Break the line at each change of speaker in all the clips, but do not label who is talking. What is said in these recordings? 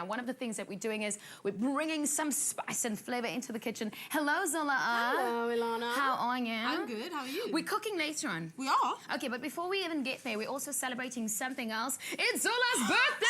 And one of the things that we're doing is we're bringing some spice and flavour into the kitchen. Hello, Zola.
Hello, Ilana.
How are you?
I'm good. How are you?
We're cooking later on.
We are?
Okay, but before we even get there, we're also celebrating something else. It's Zola's birthday!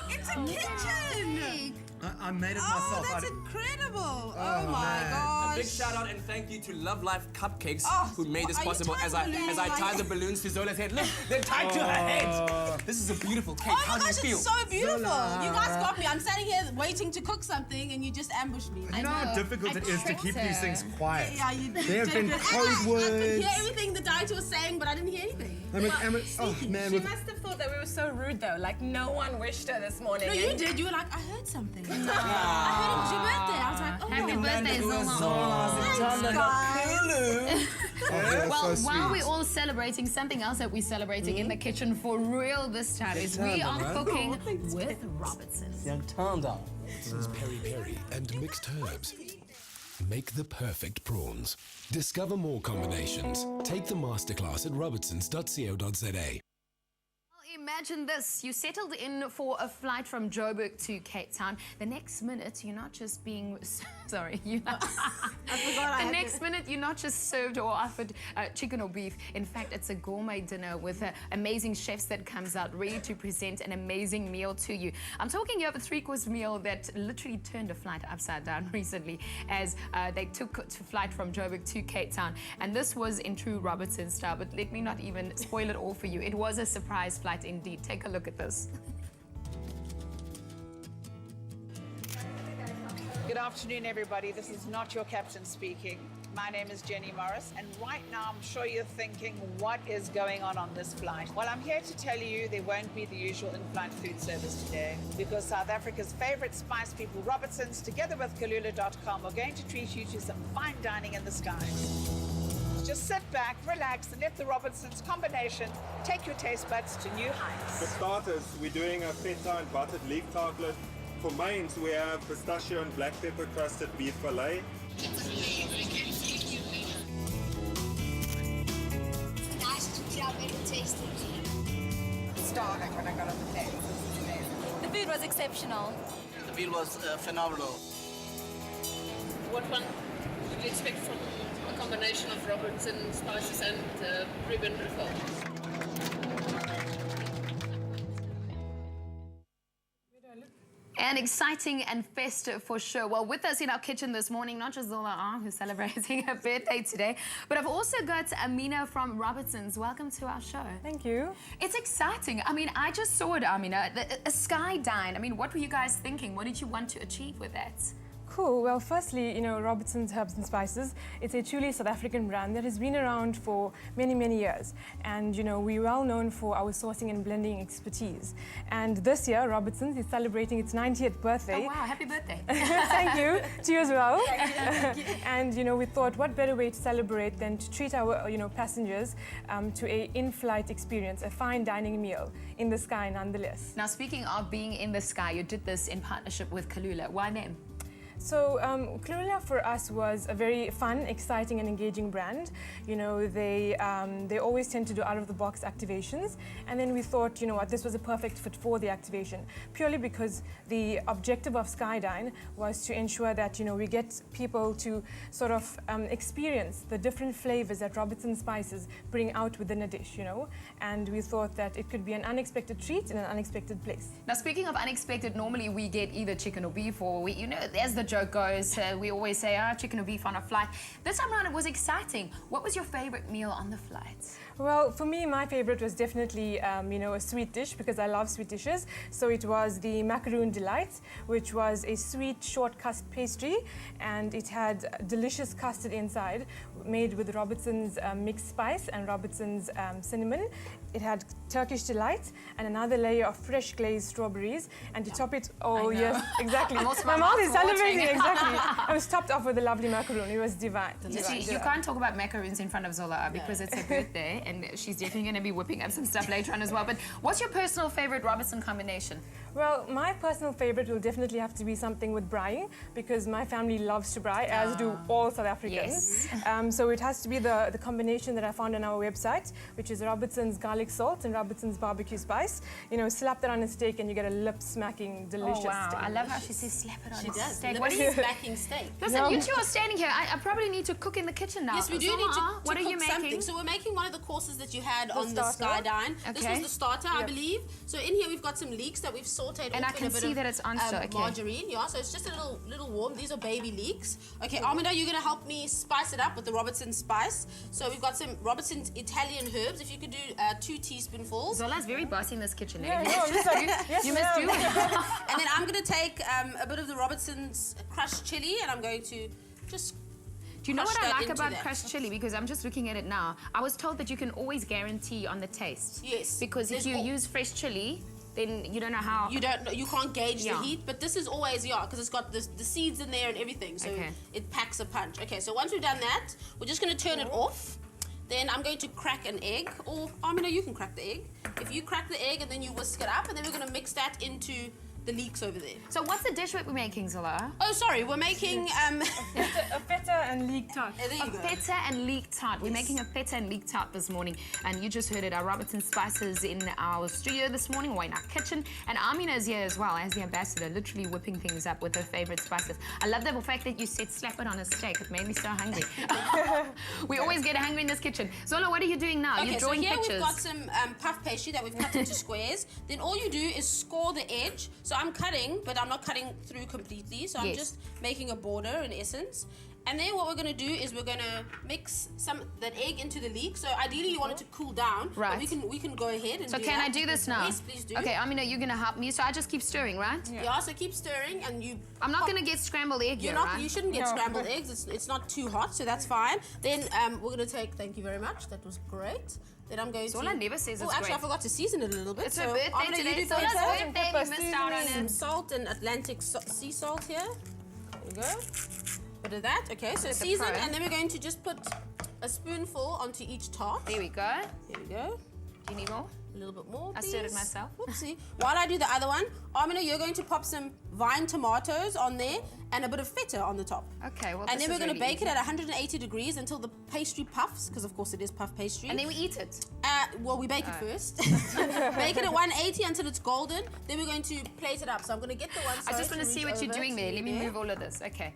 It's a kitchen!
I made it myself.
Oh, that's incredible! Oh my gosh!
A big shout out and thank you to Love Life Cupcakes who made this
are you
possible
tying
as I
balloons
tie
like-
the balloons to Zola's head. Look, they're tied to her head. This is a beautiful cake.
Oh
How
my
do you
gosh,
feel?
it's so beautiful!
Zola.
You guys got me. I'm standing here waiting to cook something and you just ambushed me.
You know how difficult it is to keep these things quiet.
Yeah, you
There have been
did.
code
I could
words.
hear everything the director was saying, but I didn't hear anything.
I mean, oh man,
She
with
must have thought that we were so rude though, like no one wished her this morning.
No, you did. You were like, I heard something. I heard it was your birthday. I was like, oh.
Happy birthday, Zola. Well, while we're all celebrating, something else that we're celebrating in the kitchen for real this time is we are cooking with Robertsons.
This is peri-peri and mixed herbs. Make the perfect prawns. Discover more combinations. Take the masterclass at robertsons.co.za.
Imagine this, you settled in for a flight from Joburg to Cape Town. The next minute, you're not just being, sorry, the next minute, you're not just served or offered chicken or beef. In fact, it's a gourmet dinner with amazing chefs that comes out ready to present an amazing meal to you. I'm talking you have a three-course meal that literally turned a flight upside down recently as they took to flight from Joburg to Cape Town. And this was in true Robertson style, but let me not even spoil it all for you. It was a surprise flight indeed. Take a look at this.
Good afternoon, everybody. This is not your captain speaking. My name is Jenny Morris, and right now I'm sure you're thinking, what is going on this flight? Well, I'm here to tell you there won't be the usual in-flight food service today because South Africa's favorite spice people, Robertsons, together with Kalula.com, are going to treat you to some fine dining in the skies. Just sit back, relax, and let the Robertsons combination take your taste buds to new heights.
For starters, we're doing a feta and buttered leek tartlet. For mains, we have pistachio and black pepper crusted beef fillet.
Nice to see how very tasty.
Starving when I got on the plane. This is amazing.
The food was exceptional.
The meal was phenomenal.
What one would you expect from a combination of Robertson spices and Reuben Riffel?
And exciting and festive for sure. Well, with us in our kitchen this morning, not just Zola, who's celebrating her birthday today, but I've also got Amina from Robertsons. Welcome to our show.
Thank you.
It's exciting. I mean, I just saw it, Amina, a sky dine. I mean, what were you guys thinking? What did you want to achieve with that?
Cool. Well, firstly, Robertsons Herbs and Spices, it's a truly South African brand that has been around for many, many years. And, we're well known for our sourcing and blending expertise. And this year, Robertsons is celebrating its 90th birthday.
Oh, wow. Happy birthday.
Thank you. To you as well.
Thank you.
And, we thought, what better way to celebrate than to treat our, passengers to a in-flight experience, a fine dining meal in the sky nonetheless.
Now, speaking of being in the sky, you did this in partnership with Kalula. Why them?
So Kalula for us was a very fun, exciting and engaging brand. They always tend to do out-of-the-box activations. And then we thought, this was a perfect fit for the activation. Purely because the objective of Skydine was to ensure that, we get people to sort of experience the different flavors that Robertson spices bring out within a dish, And we thought that it could be an unexpected treat in an unexpected place.
Now, speaking of unexpected, normally we get either chicken or beef or, as the joke goes, we always say, chicken or beef on a flight. This time around, it was exciting. What was your favorite meal on the flight?
Well, for me, my favorite was definitely, a sweet dish because I love sweet dishes. So it was the Macaroon Delight, which was a sweet short custard pastry, and it had delicious custard inside, made with Robertson's mixed spice and Robertson's cinnamon. it had Turkish delight and another layer of fresh glazed strawberries, and to top it, oh yes, exactly. My mouth is salivating, exactly. It was topped off with a lovely macaroon. It was divine.
You can't talk about macaroons in front of Zola because it's her birthday, and she's definitely going to be whipping up some stuff later on as well. But what's your personal favorite Robertson combination?
Well, my personal favorite will definitely have to be something with braai, because my family loves to braai, as do all South Africans.
Yes.
So it has to be the combination that I found on our website, which is Robertsons garlic salt and Robertsons barbecue spice. You know, slap that on a steak and you get a lip-smacking, delicious steak.
I love how she says slap it on
She
a
does.
steak.
What is smacking steak?
Listen, you two are standing here. I probably need to cook in the kitchen now.
Yes, we do need to
What are you
cook
making?
something. So we're making one of the courses that you had on
starter.
the Skydine. This
Okay.
was the starter, I believe. So in here we've got some leeks that we've sauteed
And I
off
can
in a bit
see
of
that it's on okay.
margarine. Yeah, so it's just a little warm. These are baby leeks. Okay, Armida, you're going to help me spice it up with the Robertson spice. So we've got some Robertson's Italian herbs. If you could do 2 teaspoonfuls.
Zola's very bossy in this kitchen.
Yeah, no, just like, yes,
You must do it.
And then I'm going to take a bit of the Robertson's crushed chili, and I'm going to just
Do you know
crush
what I
that
like
into
about
that.
crushed chili? Because I'm just looking at it now. I was told that you can always guarantee on the taste.
Yes.
Because if
There's
you
al-
use fresh chili, then you don't know how.
You can't gauge
Yeah.
the heat, but this is always, because it's got the seeds in there and everything, so
Okay.
it packs a punch. Okay, so once we've done that, we're just going to turn it off. Then I'm going to crack an egg, or Amina, you can crack the egg. If you crack the egg and then you whisk it up, and then we're going to mix that into the leeks over there.
So what's the dish we're making, Zola?
Oh, sorry, we're making
a feta and leek tart.
there you go.
Feta and leek tart. We're making a feta and leek tart this morning, and you just heard it. Our Robertson spices in our studio this morning, or in our kitchen, and Amina is here as well as the ambassador, literally whipping things up with her favorite spices. I love the fact that you said slap it on a steak. It made me so hungry. We always get hungry in this kitchen. Zola, what are you doing now?
Okay,
You're drawing
so here
pictures.
we've got some puff pastry that we've cut into squares. Then all you do is score the edge. So I'm cutting, but I'm not cutting through completely. So I'm
Yes.
just making a border in essence. And then what we're going to do is we're going to mix that egg into the leek. So ideally you want it to cool down.
Right.
But we can go ahead and
So
do
can
that.
I do this now?
Yes, please do.
Okay, Amina, you're gonna help me. So I just keep stirring, right?
Yeah, so keep stirring and you...
I'm not gonna get scrambled egg here, right?
You shouldn't get
No.
scrambled eggs. It's not too hot, so that's fine. Then we're going to take... Thank you very much. That was great. Then I'm going
Zola
to...
never says it's
actually,
great.
I forgot to season it a little bit.
It's her birthday
Amina, you
today.
do
Zola's
pepper.
birthday. We missed out on
Some
it.
salt and Atlantic sea salt here. There we go. Bit of that. Okay, so
Look at
season,
pro.
and then we're going to just put a spoonful onto each tart.
There we go.
There we go.
Do you need more?
A little bit more,
I stirred it
please.
myself.
Whoopsie. While I do the other one, Amina, you're going to pop some vine tomatoes on there and a bit of feta on the top.
Okay, well,
And
this
then we're
is
going to
really
bake
easy.
it at 180 degrees until the pastry puffs, because of course it is puff pastry.
And then we eat it.
Well, we bake it first. Bake it at 180 until it's golden. Then we're going to plate it up. So I'm going to get the one.
I just want to see what you're doing there. Let me
there.
move all of this. Okay.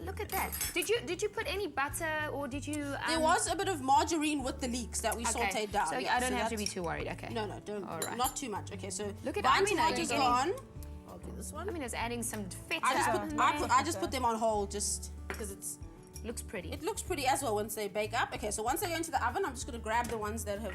Look at that. Did you put any butter or did you?
There was a bit of margarine with the leeks that we sauteed down.
So
yeah,
I don't have to be
that's-
too worried. Okay.
No, don't.
All right.
Not too much. Okay, so
Look at
vine
Amina,
tomatoes
you're
go on.
getting-
I'll do this one.
I mean, it's adding some feta.
I just put them on hold just because
Looks pretty.
it looks pretty as well once they bake up. Okay, so once they go into the oven, I'm just going to grab the ones that have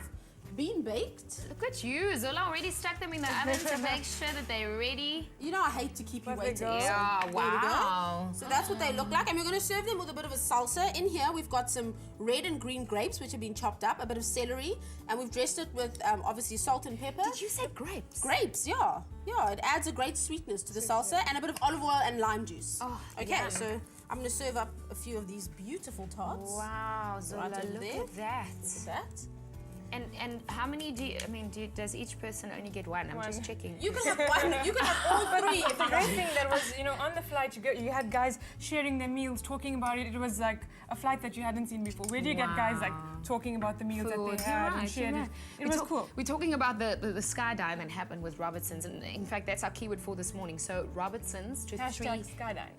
been baked.
Look at you. Zola already stuck them in the oven to make sure that they're ready.
You know I hate to keep you
There they
waiting.
go.
so
Yeah,
there we go.
wow.
So that's what they look like, and we're going to serve them with a bit of a salsa. In here, we've got some red and green grapes, which have been chopped up, a bit of celery, and we've dressed it with obviously salt and pepper.
Did you say grapes?
Grapes, yeah. Yeah, it adds a great sweetness to the salsa, and a bit of olive oil and lime juice.
Oh,
okay,
yum.
so I'm going to serve up a few of these beautiful tarts.
Wow, Zola,
Right over
look
there.
at that.
Look at that.
And how many do you, I mean, does each person only get one? I'm just checking.
You can have one. You can have all three.
The great thing that was, on the flight, you had guys sharing their meals, talking about it. It was like a flight that you hadn't seen before. Where do you get guys like talking about the meals that they had and shared it? It was cool.
We're talking about the skydive that happened with Robertsons, and in fact, that's our keyword for this morning. So Robertsons to
Hashtag skydive.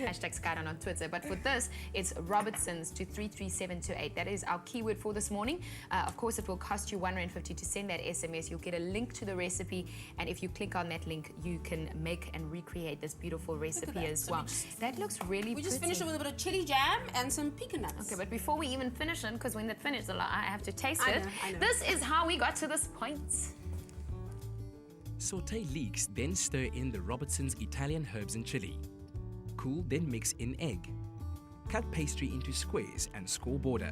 hashtag skydive on Twitter. But for this, it's Robertsons to 33728. That is our keyword for this morning. Of course, it will cost you R1.50 to send that SMS. You'll get a link to the recipe, and if you click on that link, you can make and recreate this beautiful recipe
that.
as
So
well. That looks really
We just
pretty.
finished it with a bit of chili jam and some pecan nuts.
Okay, but before we even finish it, because when it finishes, I have to taste
I
it.
know.
This is how we got to this point.
Saute leeks, then stir in the Robertsons Italian herbs and chili. Cool, then mix in egg. Cut pastry into squares and score border.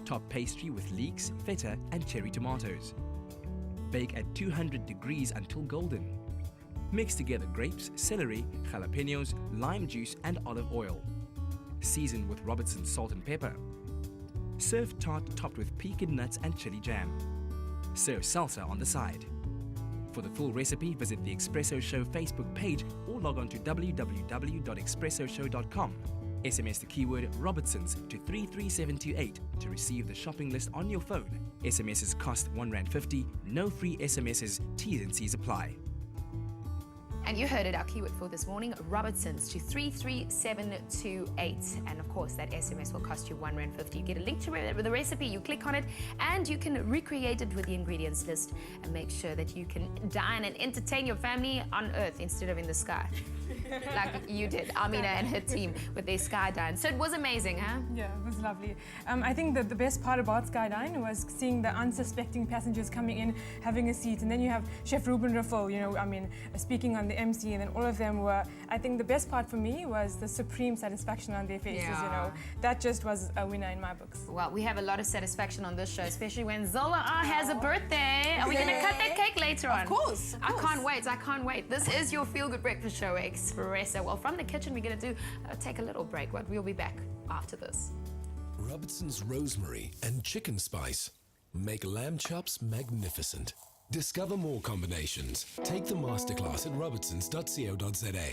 Top pastry with leeks, feta, and cherry tomatoes. Bake at 200 degrees until golden. Mix together grapes, celery, jalapenos, lime juice, and olive oil. Season with Robertsons salt and pepper. Serve tart topped with pecan nuts and chili jam. Serve salsa on the side. For the full recipe, visit the Espresso Show Facebook page or log on to www.expressoshow.com. SMS the keyword Robertsons to 33728 to receive the shopping list on your phone. SMSs cost R1.50, no free SMSs, T's and C's apply.
And you heard it, our keyword for this morning, Robertsons to 33728. And of course, that SMS will cost you R1.50. You get a link to the recipe, you click on it, and you can recreate it with the ingredients list and make sure that you can dine and entertain your family on Earth instead of in the sky. Like you did, Amina and her team with their Skydine. So it was amazing, huh?
Yeah, it was lovely. I think that the best part about Skydine was seeing the unsuspecting passengers coming in, having a seat, and then you have Chef Ruben Raffel, speaking on the MC, and then all of them were, I think the best part for me was the supreme satisfaction on their faces, That just was a winner in my books.
Well, we have a lot of satisfaction on this show, especially when Zola has a birthday. Are we going to cut that cake later on?
Of course.
I can't wait. This is your Feel Good Breakfast Show, Espresso. Well, from the kitchen, we're going to take a little break, but we'll be back after this.
Robertsons rosemary and chicken spice make lamb chops magnificent. Discover more combinations. Take the masterclass at robertsons.co.za.